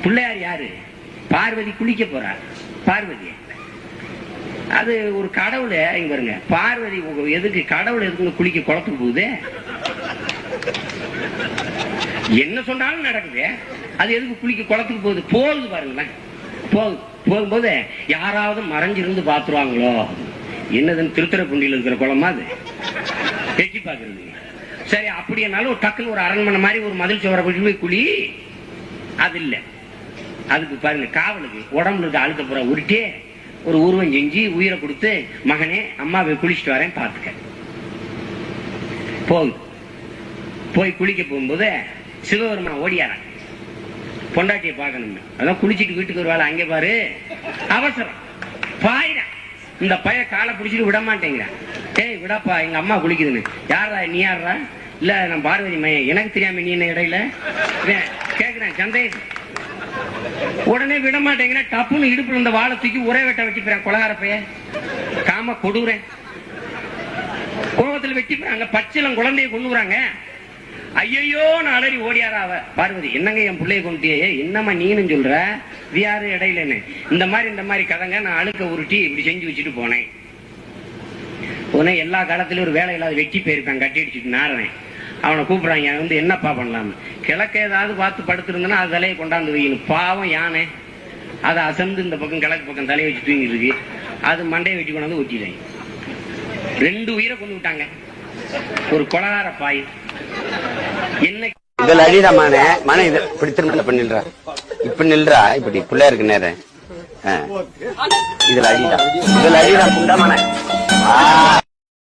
பிள்ளையார் யாரு? பார்வதி குளிக்க போறார். பார்வதி அது ஒரு கடவுளை இங்க பாருங்க. பார்வதி எதுக்கு கடவுள் எதுக்கு குளிக்க குளத்துக்கு போகுது? என்ன சொன்னாலும் நடக்குது. அது எதுக்கு குளிக்க குளத்துக்கு போகுது? போகுது பாருங்களேன். போகும்போது யாராவது மறைஞ்சிருந்து பாத்துருவாங்களோ என்னதுன்னு திருத்துறைப்பூண்டியில் இருக்கிற குளமா அது எட்டி பாக்குறது. சரி அப்படின்னாலும் டக்குன்னு ஒரு அரண்மனை மாதிரி ஒரு மதில் சுவரை போய் குழி. அது இல்ல. அதுக்கு பாருங்க காவலுக்கு உடம்புல இருக்க அழுத்த புற உருட்டி ஒரு உருவம் செஞ்சு உயிரை கொடுத்து மகனே அம்மா போய் குளிச்சுட்டு வரேன் பாத்துக்க. போய் குளிக்க போகும்போது சிவபெருமான் ஓடியாரான் பொண்டாட்டியை பார்க்கணும். அதான் குளிச்சுட்டு வீட்டுக்கு ஒரு வேலை அங்கே பாரு அவசரம் பாயிரா. இந்த பைய காலை பிடிச்சிட்டு விட மாட்டேங்கிறான். ஏய் விடப்பா எங்க அம்மா குளிக்குதுன்னு. யாரா நீ யாரா? இல்ல நான் பார்வதி மையம். எனக்கு தெரியாம நீ என்ன இடையில கேக்குறேன் சந்தேகம். உடனே விட மாட்டேங்கிறேன். டப்புன்னு இடுப்புல இந்த வாழை தூக்கி ஒரே வெட்ட வெட்டிப்பேன். கொலகார பைய காம கொடுறேன். கோபத்துல வெட்டிப்பாங்க. பச்சிலம் குழந்தைய கொண்டுறாங்க. ஐயோ நான் அலறி ஓடியாரா அவ பார்வதி. என்னங்க என் பிள்ளைய கொண்டுட்டியே? என்னம்மா நீனு சொல்ற? வியாரு இடையிலன்னு இந்த மாதிரி கதைங்க. நான் அழுக்க உருட்டி இப்படி செஞ்சு வச்சுட்டு போனேன். உடனே எல்லா காலத்திலயும் ஒரு வேலை இல்லாத வெட்டி போயிருப்பான். கட்டி அடிச்சுட்டு நாரனேன். அவனை கூப்பிடுறாங்க வந்து என்னப்பா பண்ணலாம்? கிழக்க ஏதாவது பார்த்து படுத்திருந்தனா அது தலையை கொண்டாந்து வைக்கணும். பாவம் யானை அதை அசந்து இந்த பக்கம் கிழக்கு பக்கம் தலையை வச்சு தூங்கிட்டு இருக்கு. அது மண்டையை வெட்டி கொண்டாந்து ஒட்டிடுறாங்க. 2 உயிரை கொண்டு விட்டாங்க. ஒரு கொலகார பாய். என்ன இதுல அடிடாமான மன இது இப்படி திரும்ப பண்ணிடுறா. இப்ப நில்றா. இப்படி பிள்ளை இருக்கு நேரம் இதுல அடிடா. இதுல அடிடா புண்டமான